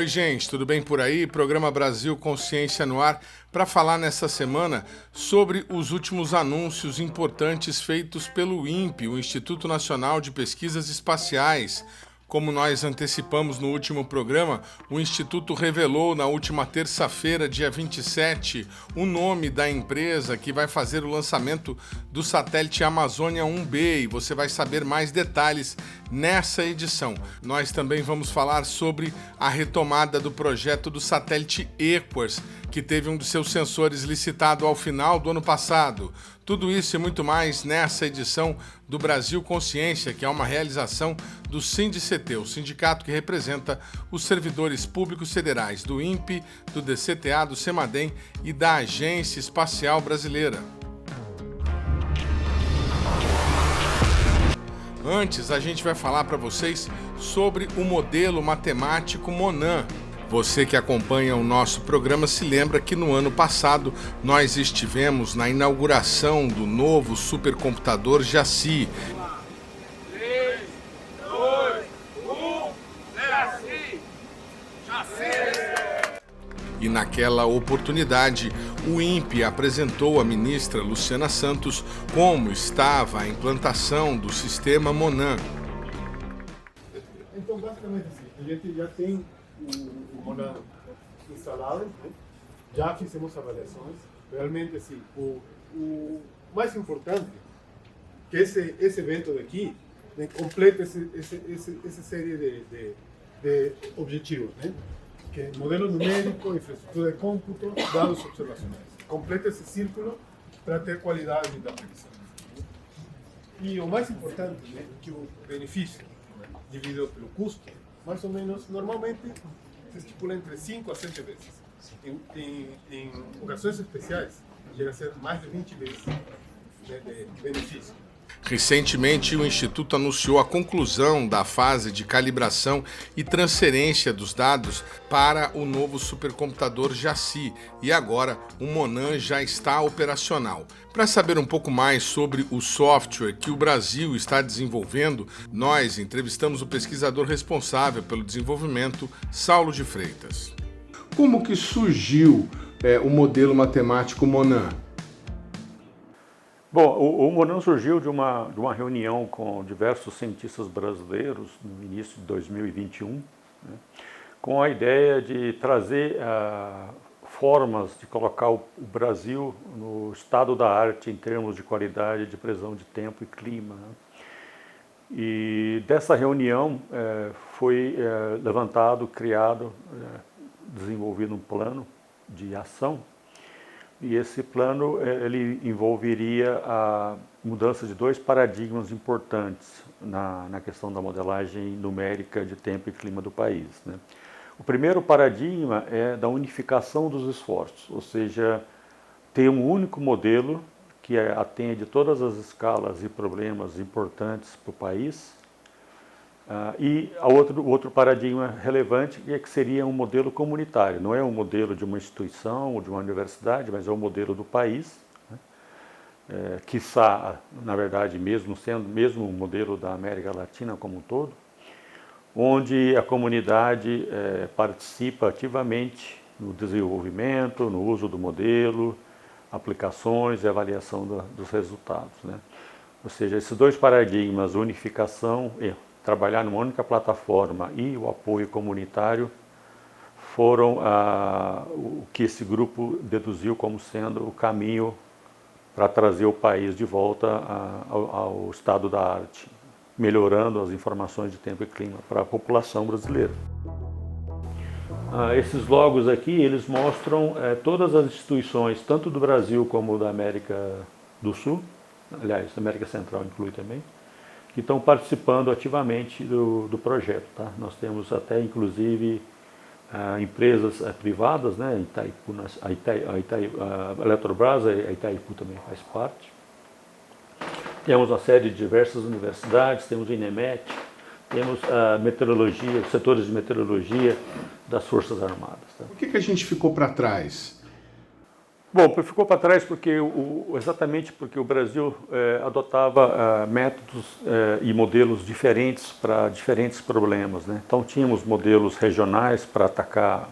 Oi, gente, tudo bem por aí? Programa Brasil Consciência no ar para falar nessa semana sobre os últimos anúncios importantes feitos pelo INPE, o Instituto Nacional de Pesquisas Espaciais. Como nós antecipamos no último programa, o Instituto revelou na última terça-feira, dia 27, o nome da empresa que vai fazer o lançamento do satélite Amazônia 1B e você vai saber mais detalhes nessa edição. Nós também vamos falar sobre a retomada do projeto do satélite EQUARS, que teve um dos seus sensores licitado ao final do ano passado. Tudo isso e muito mais nessa edição do Brasil Consciência, que é uma realização do SINDICT, o sindicato que representa os servidores públicos federais do INPE, do DCTA, do CEMADEM e da Agência Espacial Brasileira. Antes, a gente vai falar para vocês sobre o modelo matemático MONAN. Você que acompanha o nosso programa se lembra que no ano passado nós estivemos na inauguração do novo supercomputador Jaci. 3, 2, 1, Jaci! E naquela oportunidade, o INPE apresentou à ministra Luciana Santos como estava a implantação do sistema MONAN. Então, basicamente, a gente já tem o MONAN instalado, né? Já fizemos avaliações. Realmente, assim, o mais importante que esse evento daqui, né, completa essa série de objetivos, né? Que é modelo numérico, infraestrutura de cômputo, dados observacionais. Completa esse círculo para ter qualidade da aprendizagem. E o mais importante, né, que o benefício, né, dividido pelo custo, mais ou menos, normalmente se estipula entre 5 a 7 vezes. Em ocasiões especiais, chega a ser mais de 20 vezes de benefício. Recentemente, o Instituto anunciou a conclusão da fase de calibração e transferência dos dados para o novo supercomputador Jaci e agora o MONAN já está operacional. Para saber um pouco mais sobre o software que o Brasil está desenvolvendo, nós entrevistamos o pesquisador responsável pelo desenvolvimento, Saulo de Freitas. Como que surgiu o modelo matemático MONAN? Bom, o MONAN surgiu de uma reunião com diversos cientistas brasileiros no início de 2021, né, com a ideia de trazer formas de colocar o Brasil no estado da arte em termos de qualidade, de previsão de tempo e clima, né. E dessa reunião foi levantado, criado, desenvolvido um plano de ação. E esse plano ele envolveria a mudança de 2 paradigmas importantes na questão da modelagem numérica de tempo e clima do país, né? O primeiro paradigma é da unificação dos esforços, ou seja, ter um único modelo que atende todas as escalas e problemas importantes para o país. E o outro paradigma relevante é que seria um modelo comunitário, não é um modelo de uma instituição ou de uma universidade, mas é um modelo do país, né? Quiçá, na verdade, mesmo um modelo da América Latina como um todo, onde a comunidade participa ativamente no desenvolvimento, no uso do modelo, aplicações e avaliação dos resultados, né? Ou seja, esses 2 paradigmas, unificação e trabalhar numa única plataforma e o apoio comunitário foram o que esse grupo deduziu como sendo o caminho para trazer o país de volta ao estado da arte, melhorando as informações de tempo e clima para a população brasileira. Esses logos aqui, eles mostram todas as instituições, tanto do Brasil como da América do Sul, aliás, da América Central inclui também, que estão participando ativamente do projeto, tá? Nós temos até, inclusive, empresas privadas, né? Itaipu, a Eletrobras, a Itaipu também faz parte. Temos uma série de diversas universidades, temos o INEMET, temos a meteorologia, os setores de meteorologia das Forças Armadas. Tá? Por que a gente ficou para trás? Bom, ficou para trás porque exatamente porque o Brasil adotava métodos e modelos diferentes para diferentes problemas, né? Então tínhamos modelos regionais para atacar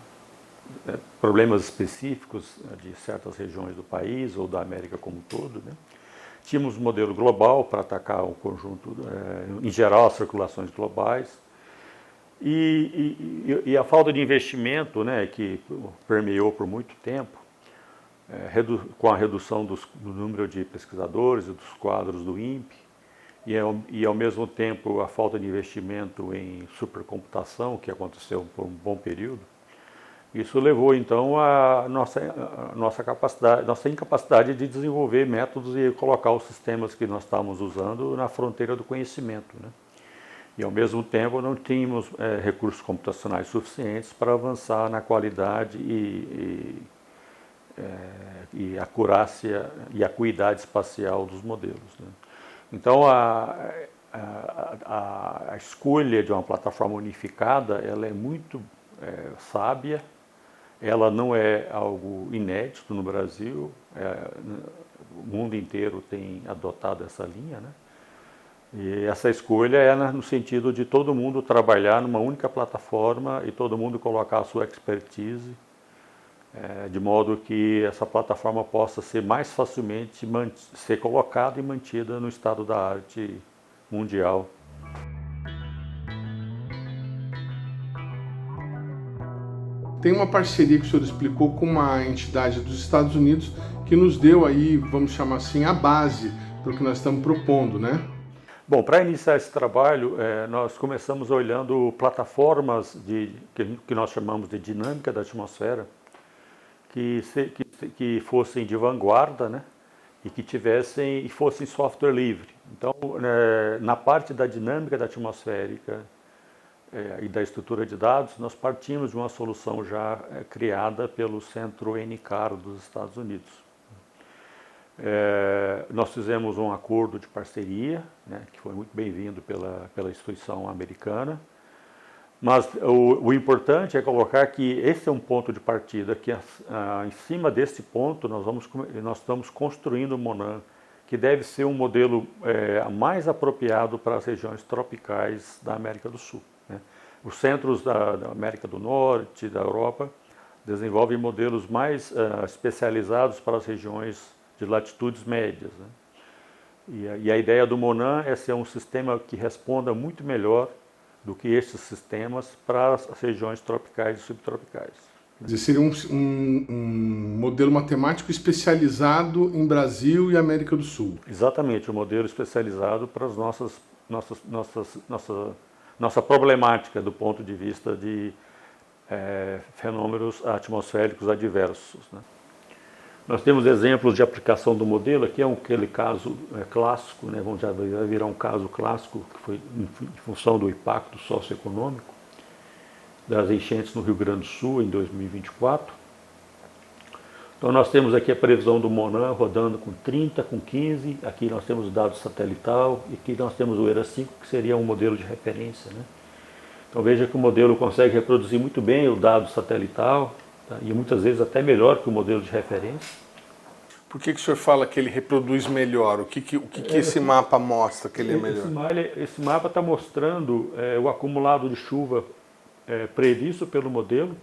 problemas específicos de certas regiões do país ou da América como um todo, né? Tínhamos um modelo global para atacar um conjunto, em geral, as circulações globais. E a falta de investimento, né, que permeou por muito tempo, com a redução do número de pesquisadores e dos quadros do INPE, e ao mesmo tempo a falta de investimento em supercomputação, que aconteceu por um bom período, isso levou então a nossa incapacidade de desenvolver métodos e colocar os sistemas que nós estávamos usando na fronteira do conhecimento, né? E ao mesmo tempo não tínhamos recursos computacionais suficientes para avançar na qualidade e acurácia e acuidade espacial dos modelos, né? Então a escolha de uma plataforma unificada, ela é muito sábia. Ela não é algo inédito no Brasil, o mundo inteiro tem adotado essa linha, né? E essa escolha é no sentido de todo mundo trabalhar numa única plataforma e todo mundo colocar a sua expertise, de modo que essa plataforma possa ser mais facilmente ser colocada e mantida no estado da arte mundial. Tem uma parceria que o senhor explicou com uma entidade dos Estados Unidos que nos deu aí, vamos chamar assim, a base para o que nós estamos propondo, né? Bom, para iniciar esse trabalho, nós começamos olhando plataformas que nós chamamos de dinâmica da atmosfera, que fossem de vanguarda, né? E que fossem software livre. Então, na parte da dinâmica da atmosférica e da estrutura de dados, nós partimos de uma solução já criada pelo Centro NCAR dos Estados Unidos. Nós fizemos um acordo de parceria, né, que foi muito bem-vindo pela instituição americana, mas o importante é colocar que esse é um ponto de partida, que em cima desse ponto nós estamos construindo o Monan, que deve ser um modelo mais apropriado para as regiões tropicais da América do Sul, né? Os centros da América do Norte, da Europa, desenvolvem modelos mais especializados para as regiões de latitudes médias, né? E a ideia do Monan é ser um sistema que responda muito melhor do que esses sistemas para as regiões tropicais e subtropicais. Quer dizer, seria um modelo matemático especializado em Brasil e América do Sul. Exatamente, um modelo especializado para as nossa problemática do ponto de vista de fenômenos atmosféricos adversos, né? Nós temos exemplos de aplicação do modelo, aqui é aquele caso clássico, né? Já vai virar um caso clássico, que foi em função do impacto socioeconômico das enchentes no Rio Grande do Sul em 2024. Então nós temos aqui a previsão do Monan rodando com 30, com 15, aqui nós temos o dado satelital, e aqui nós temos o ERA 5, que seria um modelo de referência, né? Então veja que o modelo consegue reproduzir muito bem o dado satelital, tá? E muitas vezes até melhor que o modelo de referência. Por que o senhor fala que ele reproduz melhor? O que esse mapa mostra que ele é melhor? Esse mapa está mostrando o acumulado de chuva previsto pelo modelo,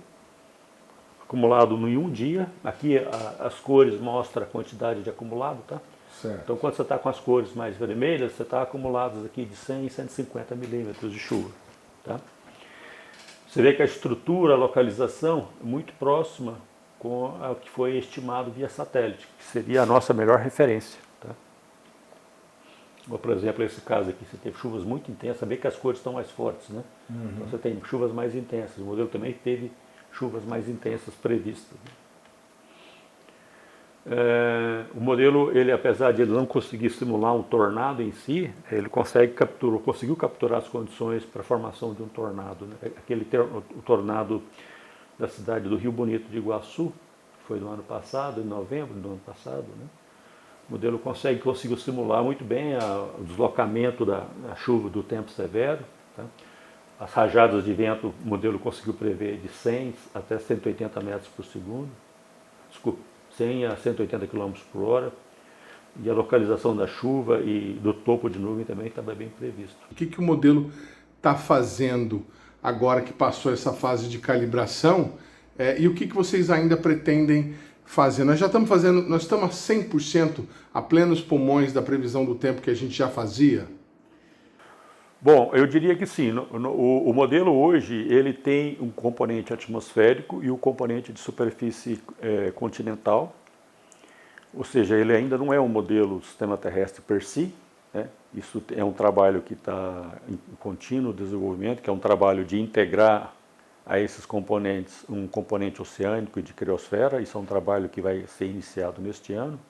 acumulado em um dia. Aqui as cores mostram a quantidade de acumulado, tá? Certo. Então quando você está com as cores mais vermelhas, você está acumulados aqui de 100 e 150 milímetros de chuva, tá? Você vê que a estrutura, a localização é muito próxima com o que foi estimado via satélite, que seria a nossa melhor referência, tá? Ou, por exemplo, esse caso aqui, você teve chuvas muito intensas, você vê que as cores estão mais fortes, né? Uhum. Então você tem chuvas mais intensas, o modelo também teve chuvas mais intensas previstas. O modelo, ele, apesar de ele não conseguir simular um tornado em si, ele conseguiu capturar as condições para a formação de um tornado, né? O tornado da cidade do Rio Bonito de Iguaçu, que foi no ano passado, em novembro do ano passado, né? O modelo conseguiu simular muito bem o deslocamento da chuva do tempo severo, tá? As rajadas de vento, o modelo conseguiu prever de 100 até 180 metros por segundo. Desculpa, 100 a 180 km por hora. E a localização da chuva e do topo de nuvem também estava bem previsto. O que o modelo está fazendo agora que passou essa fase de calibração e o que vocês ainda pretendem fazer? Nós já estamos fazendo, nós estamos a 100% a plenos pulmões da previsão do tempo que a gente já fazia? Bom, eu diria que sim. O modelo hoje ele tem um componente atmosférico e o componente de superfície continental. Ou seja, ele ainda não é um modelo do sistema terrestre per si, né? Isso é um trabalho que está em contínuo desenvolvimento, que é um trabalho de integrar a esses componentes um componente oceânico e de criosfera. Isso é um trabalho que vai ser iniciado neste ano.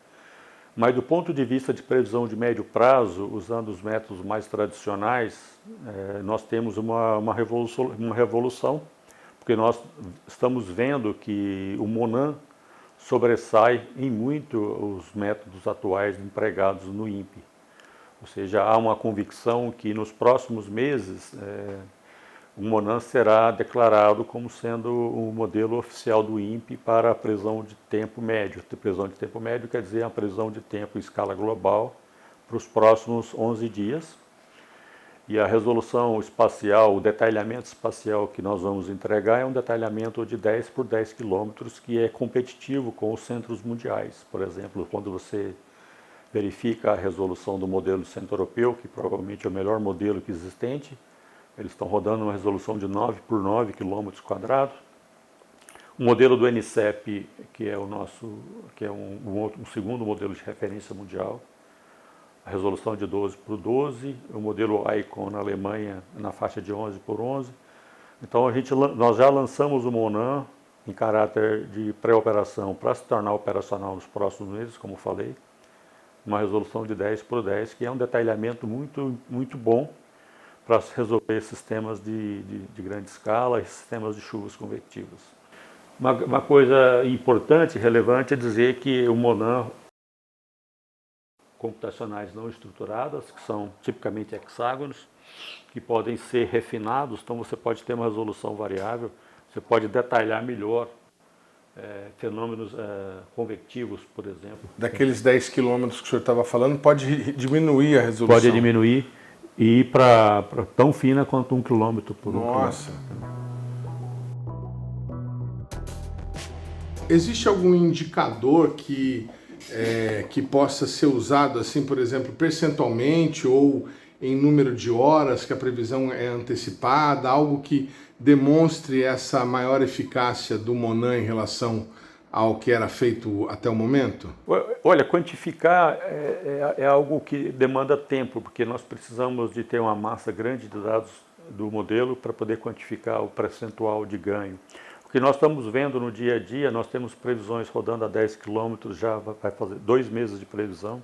Mas do ponto de vista de previsão de médio prazo, usando os métodos mais tradicionais, nós temos uma revolução, porque nós estamos vendo que o MONAN sobressai em muito os métodos atuais empregados no INPE. Ou seja, há uma convicção que nos próximos meses o MONAN será declarado como sendo o modelo oficial do INPE para a previsão de tempo médio. A previsão de tempo médio quer dizer a previsão de tempo em escala global para os próximos 11 dias. E a resolução espacial, o detalhamento espacial que nós vamos entregar é um detalhamento de 10 por 10 quilômetros, que é competitivo com os centros mundiais. Por exemplo, quando você verifica a resolução do modelo centro-europeu, que provavelmente é o melhor modelo que existente, eles estão rodando uma resolução de 9 por 9 quilômetros quadrados. O modelo do NCEP, que é um segundo modelo de referência mundial, a resolução de 12 por 12, o modelo ICON na Alemanha na faixa de 11 por 11. Então nós já lançamos o MONAN em caráter de pré-operação para se tornar operacional nos próximos meses, como falei, uma resolução de 10 por 10, que é um detalhamento muito, muito bom para resolver sistemas de grande escala e sistemas de chuvas convectivas. Uma coisa importante, relevante, é dizer que o MONAN computacionais não estruturadas, que são tipicamente hexágonos, que podem ser refinados, então você pode ter uma resolução variável, você pode detalhar melhor fenômenos convectivos, por exemplo. Daqueles 10 quilômetros que o senhor estava falando, pode diminuir a resolução? Pode diminuir e ir para tão fina quanto 1 quilômetro por 1 Nossa! quilômetro. Existe algum indicador que possa ser usado, assim, por exemplo, percentualmente ou em número de horas que a previsão é antecipada, algo que demonstre essa maior eficácia do MONAN em relação ao que era feito até o momento? Olha, quantificar é algo que demanda tempo, porque nós precisamos de ter uma massa grande de dados do modelo para poder quantificar o percentual de ganho. O que nós estamos vendo no dia a dia, nós temos previsões rodando a 10 km, já vai fazer 2 meses de previsão,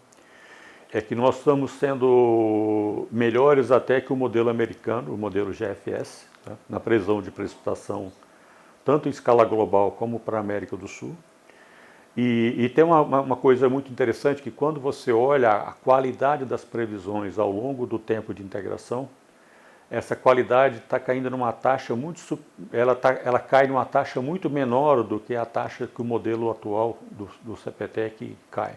é que nós estamos sendo melhores até que o modelo americano, o modelo GFS, tá? Na previsão de precipitação, tanto em escala global como para a América do Sul. E tem uma coisa muito interessante, que quando você olha a qualidade das previsões ao longo do tempo de integração, essa qualidade está caindo numa taxa ela cai numa taxa muito menor do que a taxa que o modelo atual do CPTEC cai.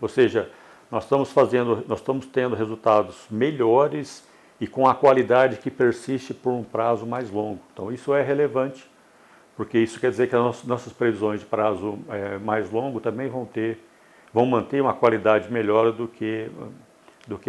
Ou seja, nós estamos tendo resultados melhores e com a qualidade que persiste por um prazo mais longo. Então isso é relevante, porque isso quer dizer que as nossas previsões de prazo mais longo também vão manter uma qualidade melhor do que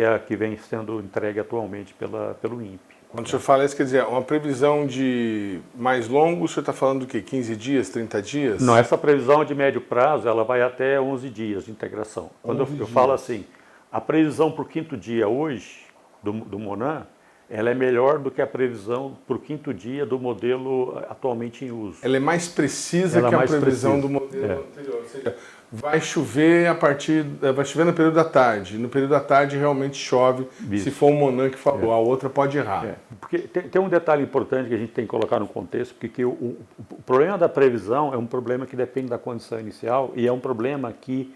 a que vem sendo entregue atualmente pelo INPE. Quando o senhor fala isso, quer dizer, uma previsão de mais longo, o senhor está falando do quê? 15 dias, 30 dias? Não, essa previsão de médio prazo, ela vai até 11 dias de integração. Quando eu falo assim, a previsão para o 5º dia hoje, do MONAN, ela é melhor do que a previsão para o 5º dia do modelo atualmente em uso. Ela é mais precisa que a previsão do modelo anterior. Ou seja, vai chover no período da tarde. No período da tarde realmente chove, se for o MONAN que falou, a outra pode errar. Porque tem um detalhe importante que a gente tem que colocar no contexto, porque o problema da previsão é um problema que depende da condição inicial e é um problema que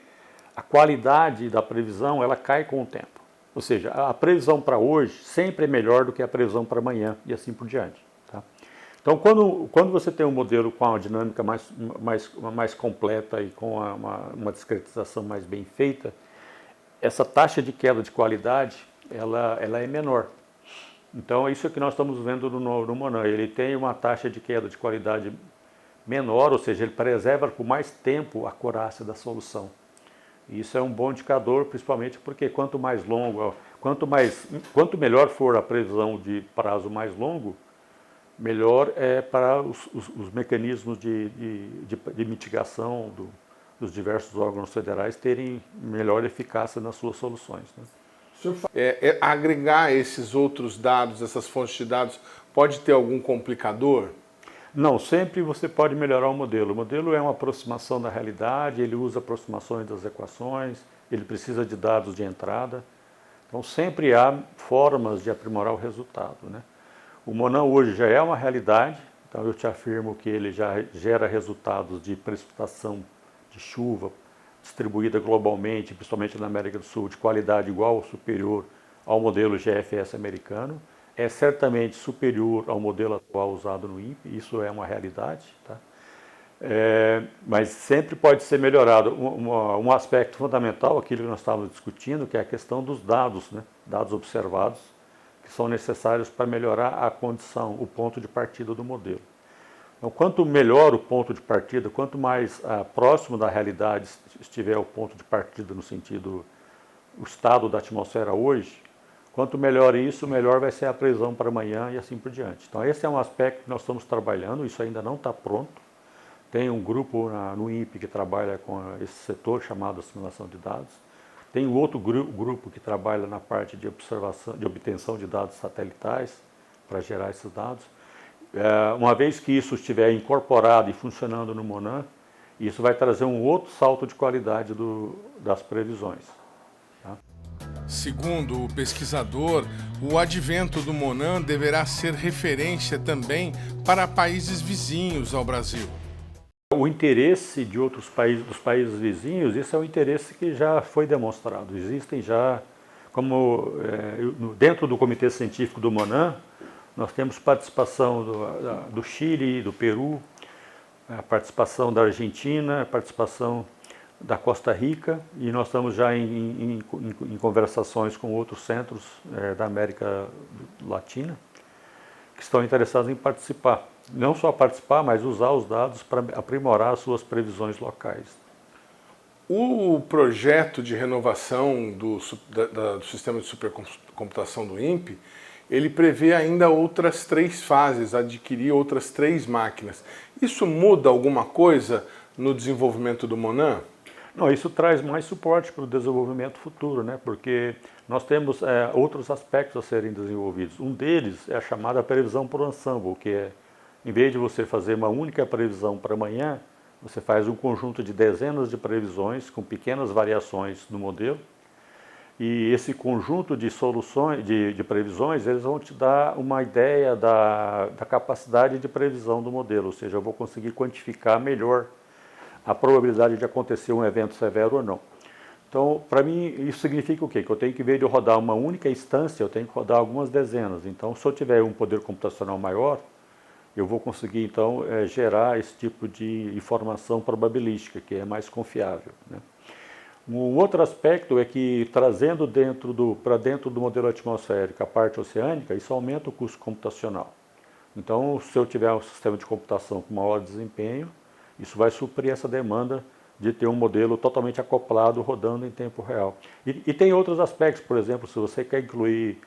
a qualidade da previsão ela cai com o tempo. Ou seja, a previsão para hoje sempre é melhor do que a previsão para amanhã e assim por diante. Tá? Então, quando você tem um modelo com uma dinâmica mais completa e com uma discretização mais bem feita, essa taxa de queda de qualidade, ela é menor. Então, isso é que nós estamos vendo no Monan. Ele tem uma taxa de queda de qualidade menor, ou seja, ele preserva por mais tempo a acurácia da solução. E isso é um bom indicador, principalmente porque quanto mais longo, quanto melhor for a previsão de prazo mais longo, melhor é para os mecanismos de mitigação dos diversos órgãos federais terem melhor eficácia nas suas soluções, né? Agregar esses outros dados, essas fontes de dados, pode ter algum complicador? Não, sempre você pode melhorar o modelo. O modelo é uma aproximação da realidade, ele usa aproximações das equações, ele precisa de dados de entrada. Então sempre há formas de aprimorar o resultado, né? O Monan hoje já é uma realidade, então eu te afirmo que ele já gera resultados de precipitação de chuva distribuída globalmente, principalmente na América do Sul, de qualidade igual ou superior ao modelo GFS americano. É certamente superior ao modelo atual usado no INPE, isso é uma realidade, tá? Mas sempre pode ser melhorado. Um aspecto fundamental, aquilo que nós estávamos discutindo, que é a questão dos dados, né? Dados observados, que são necessários para melhorar a condição, o ponto de partida do modelo. Então, quanto melhor o ponto de partida, quanto mais próximo da realidade estiver o ponto de partida no sentido, o estado da atmosfera hoje, quanto melhor isso, melhor vai ser a previsão para amanhã e assim por diante. Então, esse é um aspecto que nós estamos trabalhando, isso ainda não está pronto. Tem um grupo no INPE que trabalha com esse setor chamado assimilação de dados. Tem um outro grupo que trabalha na parte de observação, de obtenção de dados satelitais para gerar esses dados. Uma vez que isso estiver incorporado e funcionando no Monan, isso vai trazer um outro salto de qualidade das previsões. Tá? Segundo o pesquisador, o advento do Monan deverá ser referência também para países vizinhos ao Brasil. O interesse de outros países, dos países vizinhos, isso é um interesse que já foi demonstrado. Existem já, como dentro do Comitê Científico do Monan, nós temos participação do Chile, do Peru, a participação da Argentina, a participação da Costa Rica, e nós estamos já em conversações com outros centros da América Latina que estão interessados em participar. Não só participar, mas usar os dados para aprimorar as suas previsões locais. O projeto de renovação do sistema de supercomputação do INPE, ele prevê ainda outras 3 fases, adquirir outras 3 máquinas. Isso muda alguma coisa no desenvolvimento do Monan? Não, isso traz mais suporte para o desenvolvimento futuro, né? Porque nós temos outros aspectos a serem desenvolvidos. Um deles é a chamada previsão por ensemble, que é, em vez de você fazer uma única previsão para amanhã, você faz um conjunto de dezenas de previsões com pequenas variações no modelo. E esse conjunto de soluções, de previsões, eles vão te dar uma ideia da capacidade de previsão do modelo, ou seja, eu vou conseguir quantificar melhor a probabilidade de acontecer um evento severo ou não. Então, para mim, isso significa o quê? Que eu tenho que, em vez de rodar uma única instância, eu tenho que rodar algumas dezenas. Então, se eu tiver um poder computacional maior, eu vou conseguir, então, gerar esse tipo de informação probabilística, que é mais confiável, né? Um outro aspecto é que, trazendo para dentro do modelo atmosférico a parte oceânica, isso aumenta o custo computacional. Então, se eu tiver um sistema de computação com maior desempenho, isso vai suprir essa demanda de ter um modelo totalmente acoplado, rodando em tempo real. E tem outros aspectos, por exemplo, se você quer incluir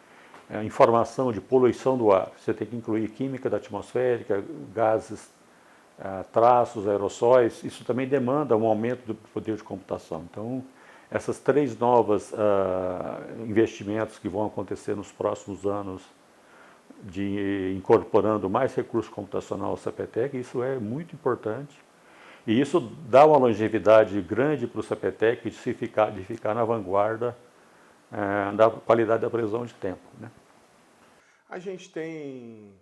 informação de poluição do ar, você tem que incluir química da atmosférica, gases, traços, aerossóis, isso também demanda um aumento do poder de computação. Então, essas 3 novas investimentos que vão acontecer nos próximos anos, incorporando mais recurso computacional ao CPTEC, isso é muito importante. E isso dá uma longevidade grande para o CPTEC de ficar na vanguarda da qualidade da previsão de tempo, né? A gente tem,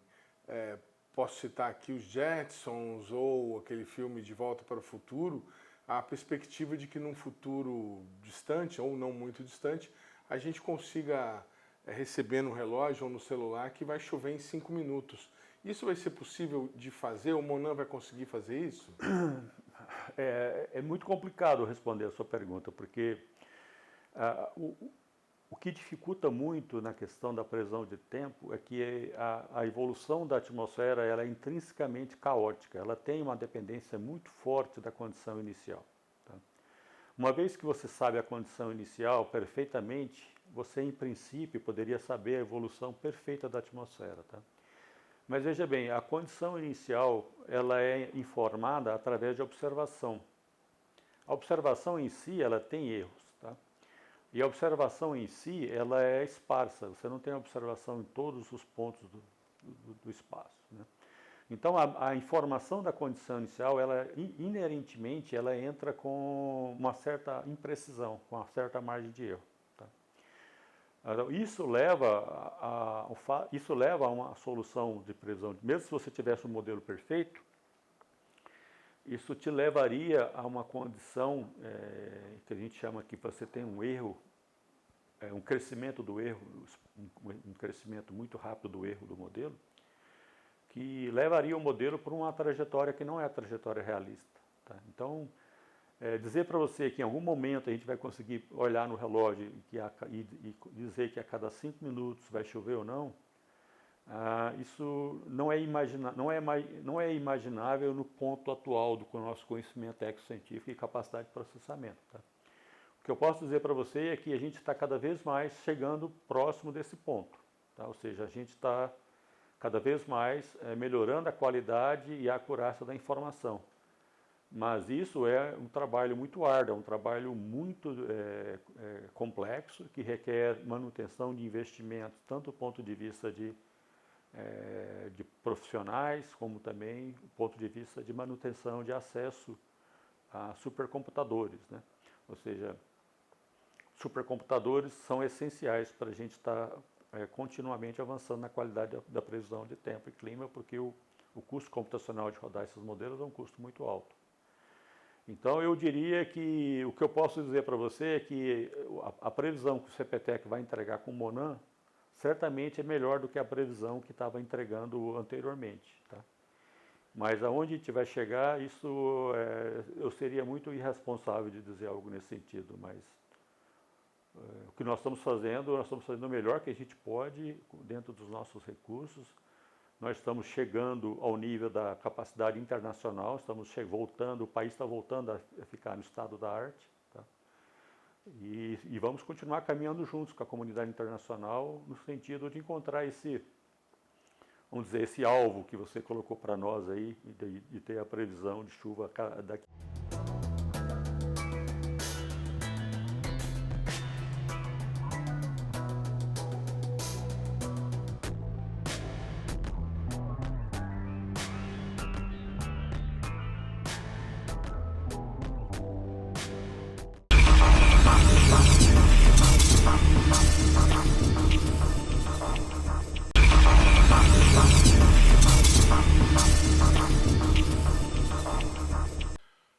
posso citar aqui os Jetsons ou aquele filme De Volta para o Futuro, a perspectiva de que num futuro distante ou não muito distante, a gente consiga receber no relógio ou no celular que vai chover em 5 minutos. Isso vai ser possível de fazer? O Monan vai conseguir fazer isso? É muito complicado responder a sua pergunta, porque o que dificulta muito na questão da previsão de tempo é que a evolução da atmosfera ela é intrinsecamente caótica, ela tem uma dependência muito forte da condição inicial. Tá? Uma vez que você sabe a condição inicial perfeitamente, você em princípio poderia saber a evolução perfeita da atmosfera. Tá? Mas veja bem, a condição inicial ela é informada através de observação. A observação em si ela tem erros, tá? E a observação em si ela é esparsa. Você não tem observação em todos os pontos do espaço, né? Então a informação da condição inicial ela inerentemente ela entra com uma certa imprecisão, com uma certa margem de erro. Isso leva a uma solução de previsão. Mesmo se você tivesse um modelo perfeito, isso te levaria a uma condição que a gente chama que você tem um erro, um crescimento do erro, um crescimento muito rápido do erro do modelo, que levaria o modelo para uma trajetória que não é a trajetória realista. Tá? Então, dizer para você que em algum momento a gente vai conseguir olhar no relógio e dizer que a cada 5 minutos vai chover ou não, isso não é imaginável no ponto atual do nosso conhecimento técnico-científico e capacidade de processamento. Tá? O que eu posso dizer para você é que a gente está cada vez mais chegando próximo desse ponto. Tá? Ou seja, a gente está cada vez mais melhorando a qualidade e a acurácia da informação. Mas isso é um trabalho muito árduo, é um trabalho muito complexo, que requer manutenção de investimentos, tanto do ponto de vista de profissionais, como também do ponto de vista de manutenção de acesso a supercomputadores, né? Ou seja, supercomputadores são essenciais para a gente estar continuamente avançando na qualidade da previsão de tempo e clima, porque o custo computacional de rodar esses modelos é um custo muito alto. Então eu diria que o que eu posso dizer para você é que a previsão que o CPTEC vai entregar com o Monan certamente é melhor do que a previsão que estava entregando anteriormente. Tá? Mas aonde a gente vai chegar, isso eu seria muito irresponsável de dizer algo nesse sentido, mas o que nós estamos fazendo o melhor que a gente pode dentro dos nossos recursos. Nós estamos chegando ao nível da capacidade internacional, o país está voltando a ficar no estado da arte. Tá? E vamos continuar caminhando juntos com a comunidade internacional no sentido de encontrar esse alvo que você colocou para nós aí, de ter a previsão de chuva daqui.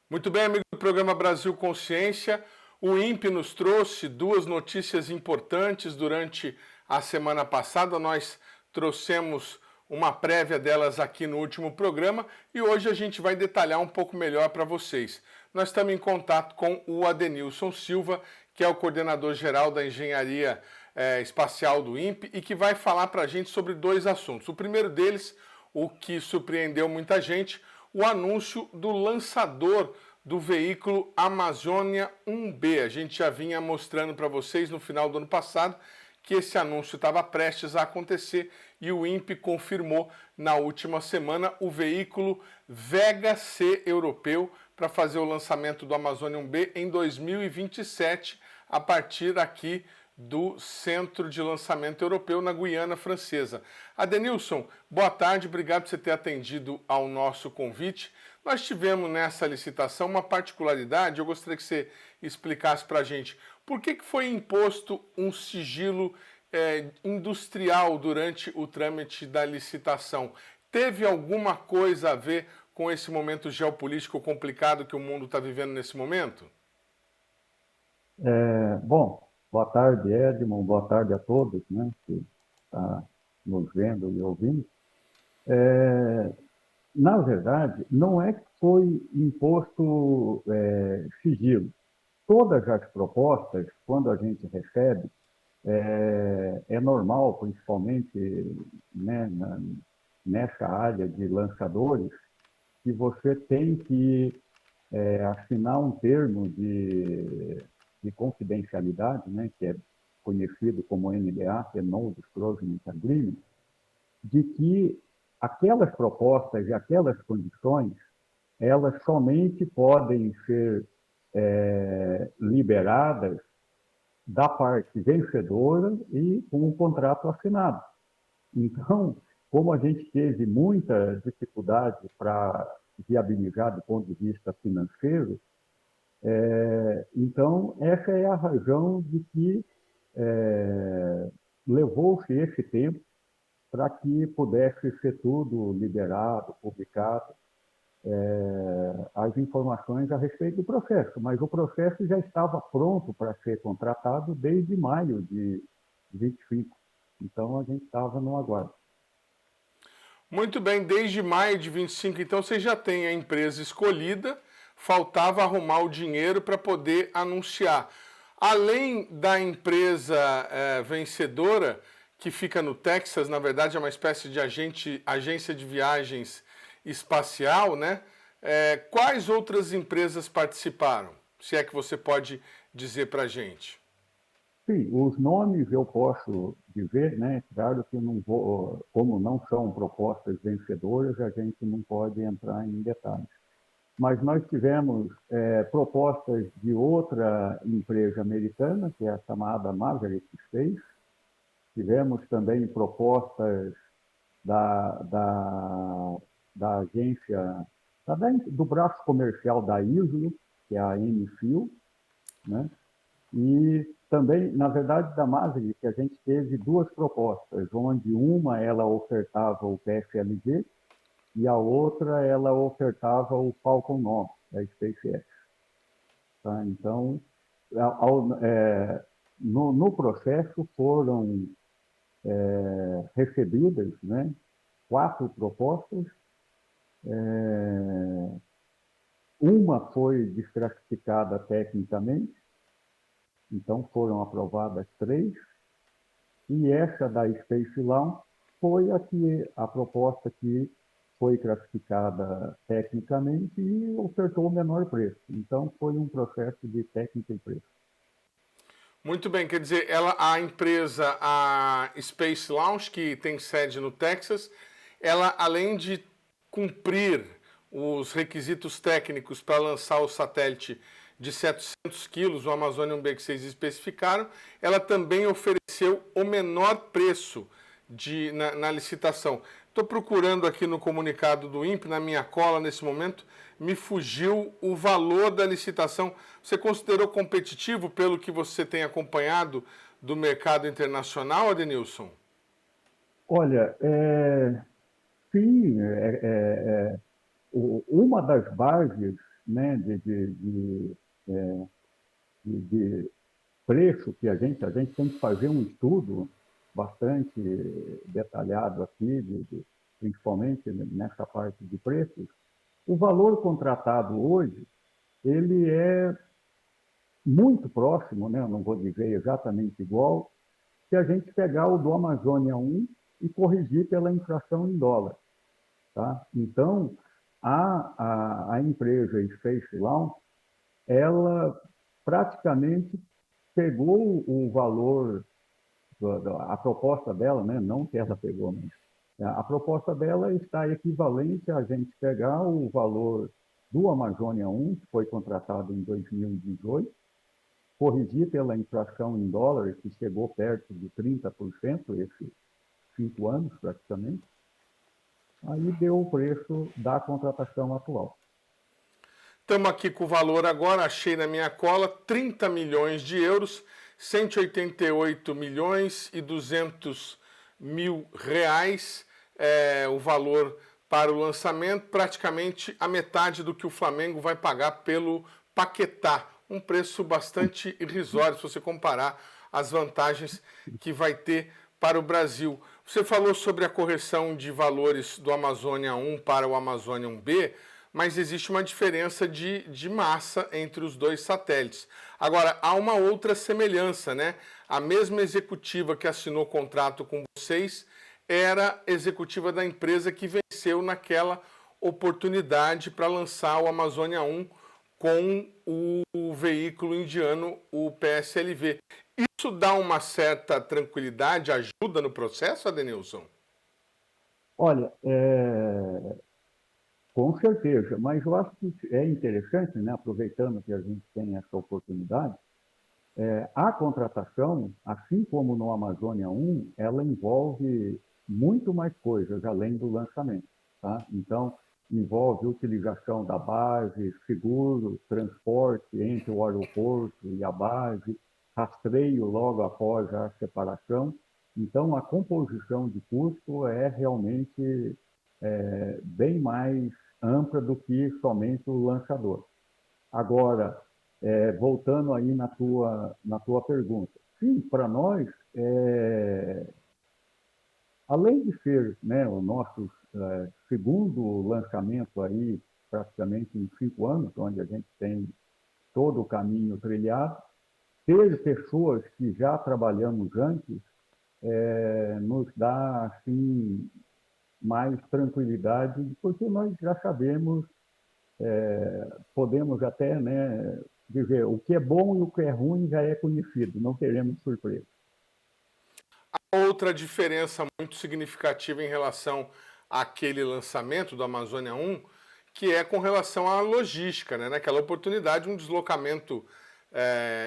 Muito bem, amigo do programa Brasil Consciência. O INPE nos trouxe duas notícias importantes durante a semana passada. Nós trouxemos uma prévia delas aqui no último programa e hoje a gente vai detalhar um pouco melhor para vocês. Nós estamos em contato com o Adenilson Silva, que é o coordenador-geral da Engenharia Espacial do INPE e que vai falar para a gente sobre dois assuntos. O primeiro deles, o que surpreendeu muita gente, o anúncio do lançador do veículo Amazônia 1B. A gente já vinha mostrando para vocês no final do ano passado que esse anúncio estava prestes a acontecer e o INPE confirmou na última semana o veículo Vega C europeu para fazer o lançamento do Amazônia 1B em 2027, a partir aqui do Centro de Lançamento Europeu na Guiana Francesa. Adenilson, boa tarde, obrigado por você ter atendido ao nosso convite. Nós tivemos nessa licitação uma particularidade, eu gostaria que você explicasse para a gente por que foi imposto um sigilo industrial durante o trâmite da licitação. Teve alguma coisa a ver com esse momento geopolítico complicado que o mundo está vivendo nesse momento? Bom, boa tarde, Edmond, boa tarde a todos, né, que estão nos vendo e ouvindo. Na verdade, não é que foi imposto sigilo. Todas as propostas, quando a gente recebe, é normal, principalmente, né, nessa área de lançadores, que você tem que assinar um termo de confidencialidade, né, que é conhecido como NDA, que é Non-Disclosure Agreement, de que aquelas propostas e aquelas condições, elas somente podem ser liberadas da parte vencedora e com o contrato assinado. Então, como a gente teve muita dificuldade para viabilizar do ponto de vista financeiro, então essa é a razão de que levou-se esse tempo para que pudesse ser tudo liberado, publicado, as informações a respeito do processo. Mas o processo já estava pronto para ser contratado desde maio de 25. Então, a gente estava no aguardo. Muito bem, desde maio de 25, então você já tem a empresa escolhida, faltava arrumar o dinheiro para poder anunciar. Além da empresa vencedora, que fica no Texas, na verdade é uma espécie de agência de viagens espacial, né? Quais outras empresas participaram? Se é que você pode dizer para a gente. Sim, os nomes eu posso dizer, né? Claro que não vou, como não são propostas vencedoras, a gente não pode entrar em detalhes. Mas nós tivemos propostas de outra empresa americana, que é a chamada Maverick Space. Tivemos também propostas da agência, do braço comercial da ISO, que é a MFIL, né? E também, na verdade, da Maverick, a gente teve duas propostas, onde uma ela ofertava o PFLV e a outra ela ofertava o Falcon 9, da SpaceX. Tá? Então, no processo foram recebidas, né, 4 propostas. Uma foi desclassificada tecnicamente, então foram aprovadas 3, e essa da Space Launch foi a proposta que foi classificada tecnicamente e ofertou o menor preço. Então foi um processo de técnica e preço. Muito bem, quer dizer, a empresa, a Space Launch, que tem sede no Texas, ela, além de cumprir os requisitos técnicos para lançar o satélite de 700 quilos, o Amazonian B que vocês especificaram, ela também ofereceu o menor preço na licitação. Estou procurando aqui no comunicado do INPE, na minha cola nesse momento, me fugiu o valor da licitação. Você considerou competitivo pelo que você tem acompanhado do mercado internacional, Adenilson? Olha, sim, uma das bases, né, de preço que a gente tem que fazer um estudo bastante detalhado aqui, principalmente nessa parte de preços. O valor contratado hoje, ele é muito próximo, né? Eu não vou dizer exatamente igual, se a gente pegar o do Amazônia 1 e corrigir pela inflação em dólar. Tá? Então, a empresa Space Launch, ela praticamente pegou o valor, a proposta dela, né? Não que ela pegou, mas a proposta dela está equivalente a gente pegar o valor do Amazônia 1, que foi contratado em 2018, corrigir pela inflação em dólares, que chegou perto de 30%, esses 5 anos praticamente, aí deu o preço da contratação atual. Estamos aqui com o valor agora, achei na minha cola, 30 milhões de euros, 188 milhões e 200 mil reais, o valor para o lançamento, praticamente a metade do que o Flamengo vai pagar pelo Paquetá. Um preço bastante irrisório se você comparar as vantagens que vai ter para o Brasil. Você falou sobre a correção de valores do Amazônia 1 para o Amazônia 1B, mas existe uma diferença de massa entre os dois satélites. Agora, há uma outra semelhança, né? A mesma executiva que assinou o contrato com vocês era executiva da empresa que venceu naquela oportunidade para lançar o Amazônia 1 com o veículo indiano, o PSLV. Isso dá uma certa tranquilidade, ajuda no processo, Adenilson? Olha, com certeza, mas eu acho que é interessante, né, aproveitando que a gente tem essa oportunidade, a contratação, assim como no Amazônia 1, ela envolve muito mais coisas além do lançamento. Tá? Então, envolve utilização da base, seguro, transporte entre o aeroporto e a base, rastreio logo após a separação. Então, a composição de custo é realmente bem mais ampla do que somente o lançador. Agora, voltando aí na tua pergunta, sim, para nós, além de ser, né, o nosso segundo lançamento aí, praticamente em 5 anos, onde a gente tem todo o caminho trilhado, ter pessoas que já trabalhamos antes nos dá, assim, mais tranquilidade, porque nós já sabemos, podemos até, né, dizer, o que é bom e o que é ruim já é conhecido, não teremos surpresa. Outra diferença muito significativa em relação àquele lançamento do Amazônia 1, que é com relação à logística, né? Naquela oportunidade, um deslocamento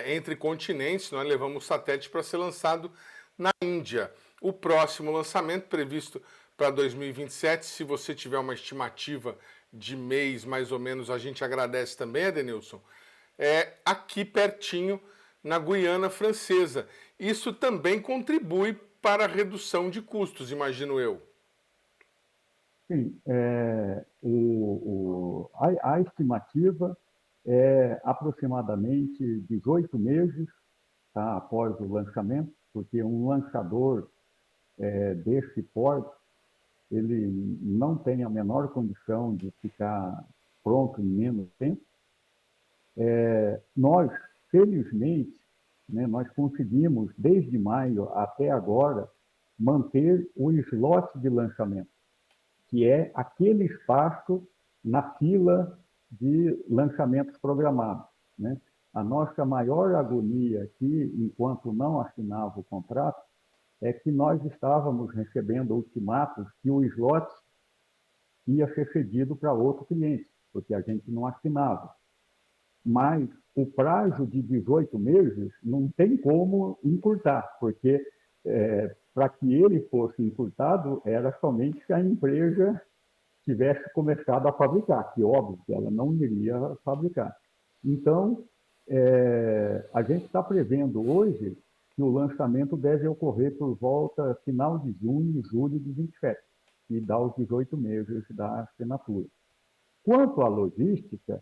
entre continentes, nós levamos o satélite para ser lançado na Índia. O próximo lançamento, previsto para 2027, se você tiver uma estimativa de mês, mais ou menos, a gente agradece também, Adenilson, aqui pertinho, na Guiana Francesa. Isso também contribui para a redução de custos, imagino eu. Sim, a estimativa é aproximadamente 18 meses, tá, após o lançamento, porque um lançador desse porte, ele não tem a menor condição de ficar pronto em menos tempo. Nós, felizmente, né, nós conseguimos, desde maio até agora, manter o slot de lançamento, que é aquele espaço na fila de lançamentos programados. Né? A nossa maior agonia aqui, enquanto não assinava o contrato, é que nós estávamos recebendo ultimatos que o slot ia ser cedido para outro cliente, porque a gente não assinava. Mas o prazo de 18 meses não tem como encurtar, porque para que ele fosse encurtado, era somente se a empresa tivesse começado a fabricar, que óbvio que ela não iria fabricar. Então, a gente está prevendo hoje que o lançamento deve ocorrer por volta final de junho e julho de 27, que dá os 18 meses da assinatura. Quanto à logística,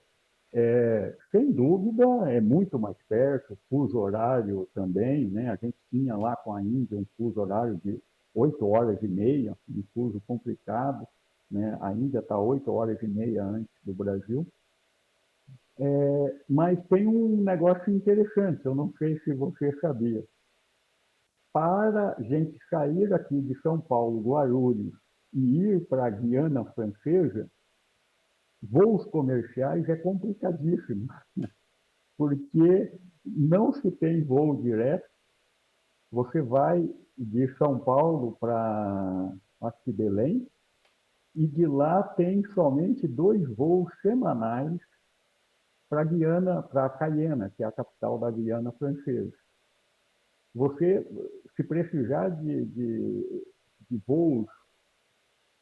sem dúvida, é muito mais perto, fuso horário também, né? A gente tinha lá com a Índia um fuso horário de 8 horas e meia, um fuso complicado, né? A Índia está 8 horas e meia antes do Brasil. Mas tem um negócio interessante, eu não sei se você sabia. Para a gente sair aqui de São Paulo, Guarulhos, e ir para a Guiana Francesa, voos comerciais é complicadíssimo, porque não se tem voo direto. Você vai de São Paulo para Belém, e de lá tem somente 2 voos semanais para Guiana, para Cayena, que é a capital da Guiana Francesa. Você, se precisar de voos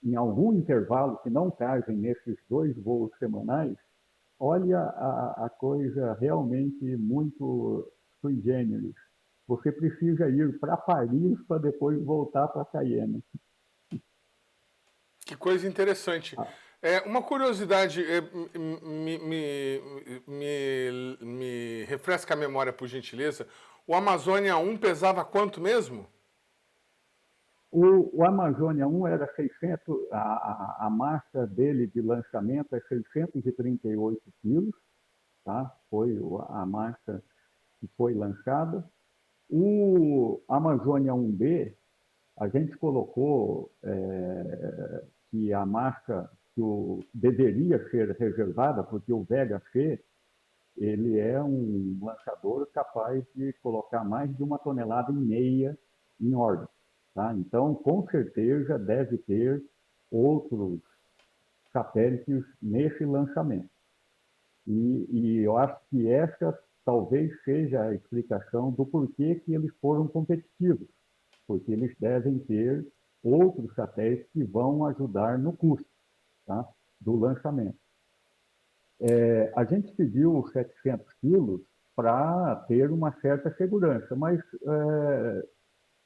em algum intervalo que não casem nesses 2 voos semanais, olha a coisa realmente muito sui generis. Você precisa ir para Paris para depois voltar para Cayena. Que coisa interessante. Uma curiosidade, me refresca a memória, por gentileza. O Amazônia 1 pesava quanto mesmo? O Amazônia 1 era 600, a massa dele de lançamento é 638 quilos, tá? Foi a massa que foi lançada. O Amazônia 1B, a gente colocou que a massa deveria ser reservada, porque o Vega C ele é um lançador capaz de colocar mais de 1,5 toneladas em órbita. Tá? Então, com certeza, deve ter outros satélites nesse lançamento. E eu acho que essa talvez seja a explicação do porquê que eles foram competitivos, porque eles devem ter outros satélites que vão ajudar no custo, tá, do lançamento. A gente pediu os 700 quilos para ter uma certa segurança, mas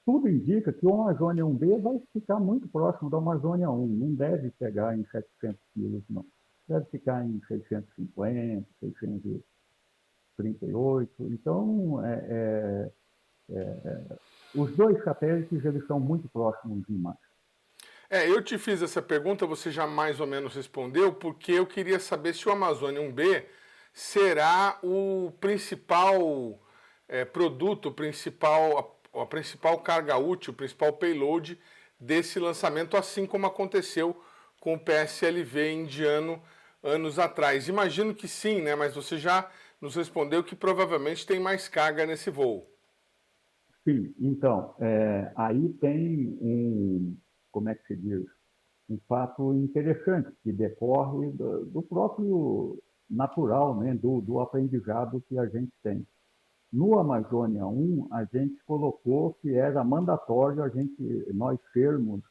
tudo indica que o Amazônia 1B vai ficar muito próximo do Amazônia 1, não deve chegar em 700 quilos, não. Deve ficar em 650, 638. Então, os dois satélites eles são muito próximos em massa. Eu te fiz essa pergunta, você já mais ou menos respondeu, porque eu queria saber se o Amazônia 1B será o principal produto, a principal carga útil, o principal payload desse lançamento, assim como aconteceu com o PSLV indiano anos atrás. Imagino que sim, né? Mas você já nos respondeu que provavelmente tem mais carga nesse voo. Sim, então, aí tem como é que se diz, um fato interessante que decorre do próprio natural, né, do aprendizado que a gente tem. No Amazônia 1, a gente colocou que era mandatório nós termos